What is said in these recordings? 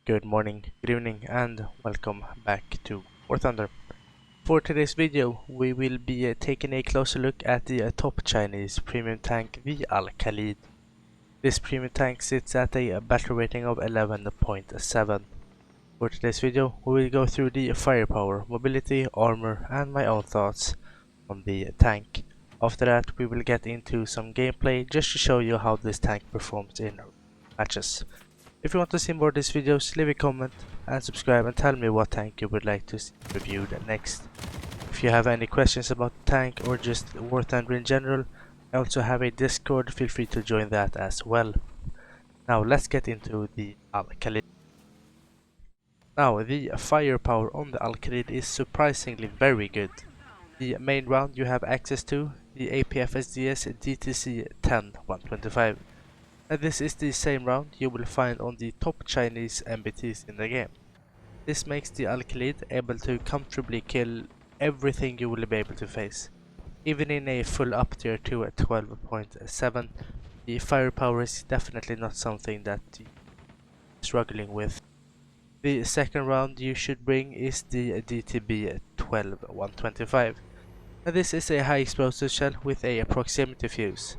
Good morning, good evening, and welcome back to War Thunder. For today's video, we will be taking a closer look at the top Chinese premium tank, the Al-Khalid. This premium tank sits at a battle rating of 11.7. For today's video, we will go through the firepower, mobility, armor, and my own thoughts on the tank. After that, we will get into some gameplay just to show you how this tank performs in matches. If you want to see more of these videos, leave a comment and subscribe and tell me what tank you would like to see reviewed next. If you have any questions about the tank or just War Thunder in general, I also have a Discord, feel free to join that as well. Now let's get into the Al-Khalid. Now the firepower on the Al-Khalid is surprisingly very good. The main round you have access to, the APFSDS DTC 10-125. And this is the same round you will find on the top Chinese MBTs in the game. This makes the Al-Khalid able to comfortably kill everything you will be able to face. Even in a full up tier 2 at 12.7, the firepower is definitely not something that you're struggling with. The second round you should bring is the DTB 12-125. And this is a high explosive shell with a proximity fuse.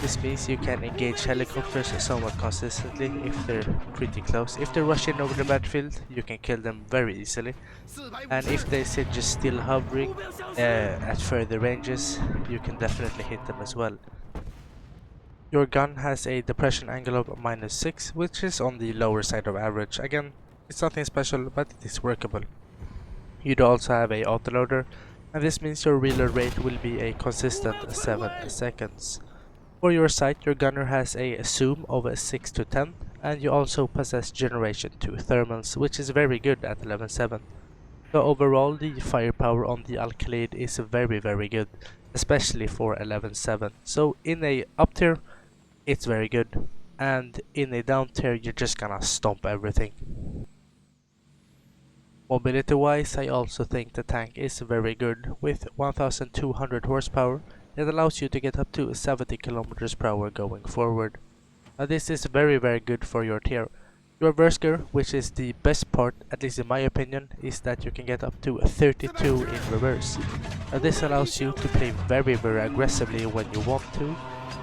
This means you can engage helicopters somewhat consistently if they're pretty close. If they're rushing over the battlefield, you can kill them very easily. And if they sit just still hovering at further ranges, you can definitely hit them as well. Your gun has a depression angle of -6, which is on the lower side of average. Again, it's nothing special, but it is workable. You'd also have a autoloader, and this means your reload rate will be a consistent 7 seconds. For your sight, your gunner has a zoom of 6 to 10, and you also possess generation 2 thermals, which is very good at 11.7. So overall, the firepower on the Al-Khalid is very good, especially for 11.7. So in a up tier, it's very good, and in a down tier, you're just gonna stomp everything. Mobility wise, I also think the tank is very good. With 1200 horsepower, it allows you to get up to 70 km per hour going forward. Now this is very good for your tier. Your Versker, which is the best part, at least in my opinion, is that you can get up to 32 in reverse. Now this allows you to play very aggressively when you want to,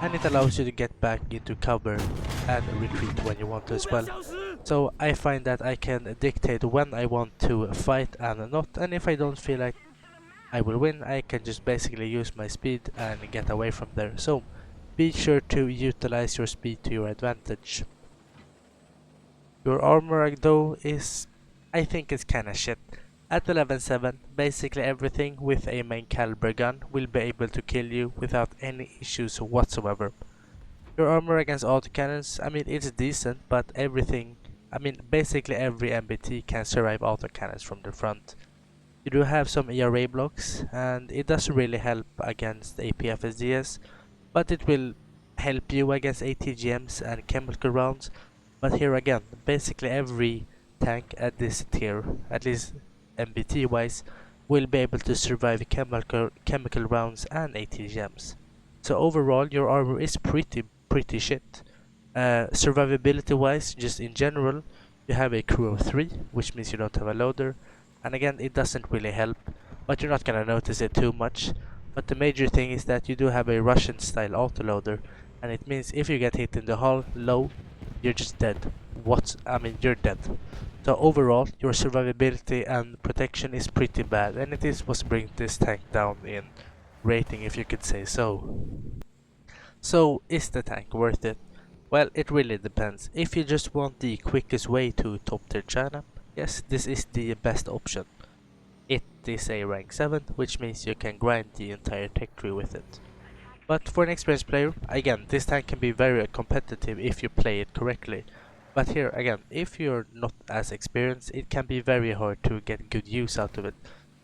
and it allows you to get back into cover and retreat when you want to as well. So I find that I can dictate when I want to fight and not, and if I don't feel like I will win, I can just basically use my speed and get away from there. So be sure to utilize your speed to your advantage. Your armor though is, I think it's kinda shit. At 11.7, basically everything with a main caliber gun will be able to kill you without any issues whatsoever. Your armor against autocannons, I mean it's decent, but basically every MBT can survive autocannons from the front. You do have some ERA blocks, and it doesn't really help against APFSDS, but it will help you against ATGMs and chemical rounds. But here again, basically every tank at this tier, at least MBT wise, will be able to survive chemical rounds and ATGMs. So overall, your armor is pretty shit. Survivability wise, just in general, you have a crew of 3, which means you don't have a loader, and again it doesn't really help, but you're not gonna notice it too much. But the major thing is that you do have a Russian style autoloader, and it means if you get hit in the hull low, you're just dead. You're dead. So overall, your survivability and protection is pretty bad, and it is what brings this tank down in rating, if you could say so. So is the tank worth it? Well, it really depends. If you just want the quickest way to top tier China, yes, this is the best option. It is a rank 7, which means you can grind the entire tech tree with it. But for an experienced player, again, this tank can be very competitive if you play it correctly. But here again, if you're not as experienced, it can be very hard to get good use out of it.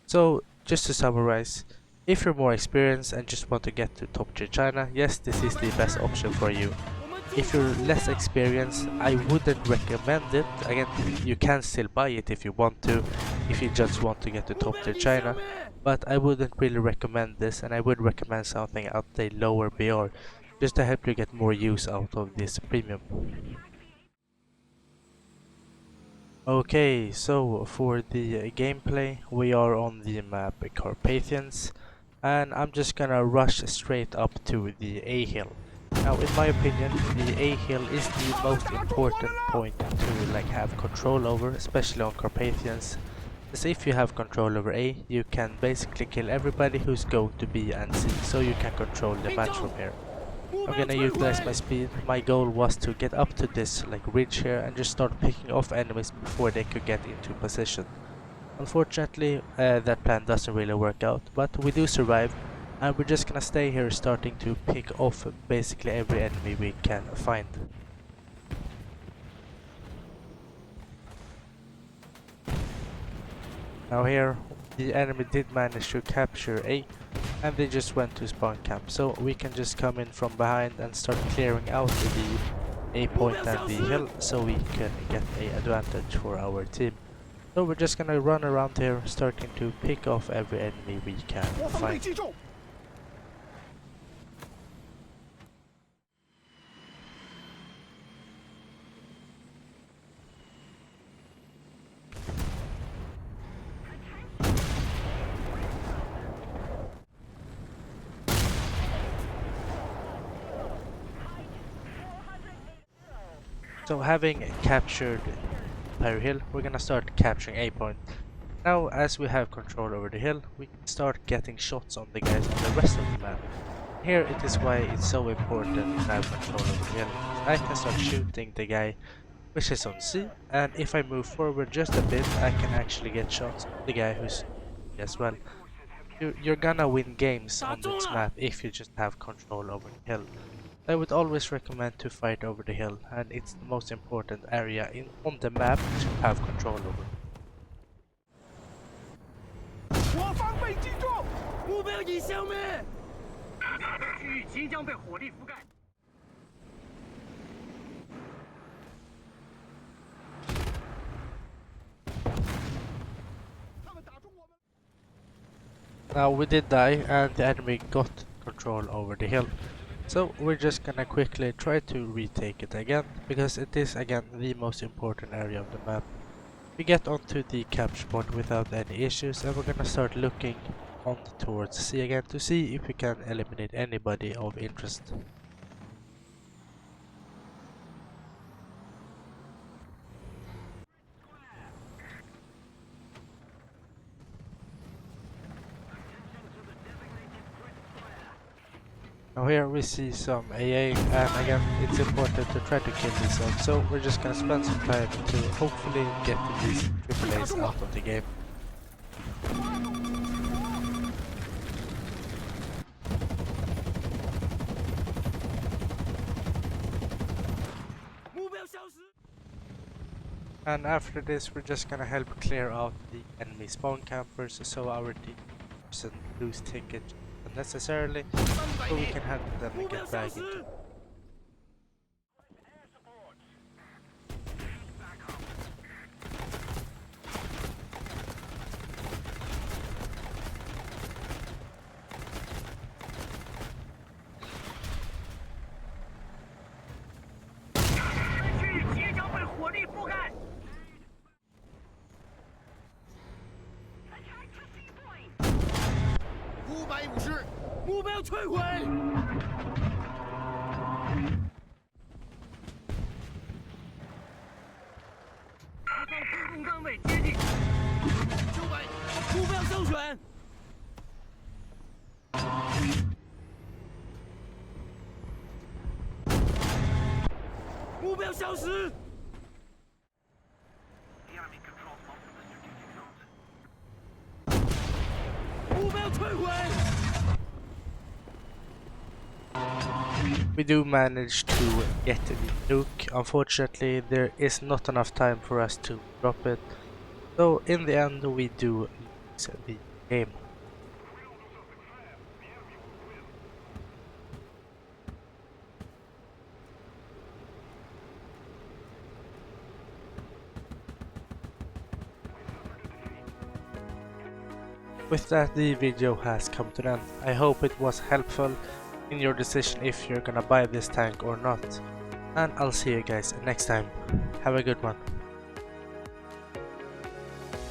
So just to summarize, if you're more experienced and just want to get to top tier China, yes, this is the best option for you. If you're less experienced, I wouldn't recommend it. Again, you can still buy it if you want to, if you just want to get to top tier China, but I wouldn't really recommend this, and I would recommend something at a lower BR, just to help you get more use out of this premium. Okay, so for the gameplay, we are on the map Carpathians, and I'm just gonna rush straight up to the A hill. Now, in my opinion, the A hill is the most important point to have control over, especially on Carpathians. As if you have control over A, you can basically kill everybody who's going to B and C, so you can control the match from here. I'm gonna utilize my speed. My goal was to get up to this ridge here and just start picking off enemies before they could get into position. Unfortunately, that plan doesn't really work out, but we do survive, and we're just gonna stay here starting to pick off basically every enemy we can find. Now here, the enemy did manage to capture A, and they just went to spawn camp, so we can just come in from behind and start clearing out the A point and the hill, so we can get a advantage for our team. So we're just gonna run around here, starting to pick off every enemy we can find. So having captured Pyre Hill, we're gonna start capturing A point. Now, as we have control over the hill, we can start getting shots on the guys on the rest of the map. Here it is why it's so important to have control over the hill. I can start shooting the guy which is on C, and if I move forward just a bit, I can actually get shots on the guy who's as well. You're gonna win games on this map if you just have control over the hill. I would always recommend to fight over the hill, and it's the most important area on the map to have control over. Now we did die, and the enemy got control over the hill. So we're just gonna quickly try to retake it again, because it is again the most important area of the map. We get onto the capture point without any issues, and we're gonna start looking on towards C again to see if we can eliminate anybody of interest. Now here we see some AA, and again it's important to try to kill these ones, so we're just gonna spend some time to hopefully get these AAAs out of the game. And after this, we're just gonna help clear out the enemy spawn campers, so our team doesn't lose tickets unnecessarily, so we can help them get back into. We do manage to get the nuke. Unfortunately, there is not enough time for us to drop it, so in the end we do lose the game. With that, the video has come to an end. I hope it was helpful in your decision if you're gonna buy this tank or not. And I'll see you guys next time. Have a good one.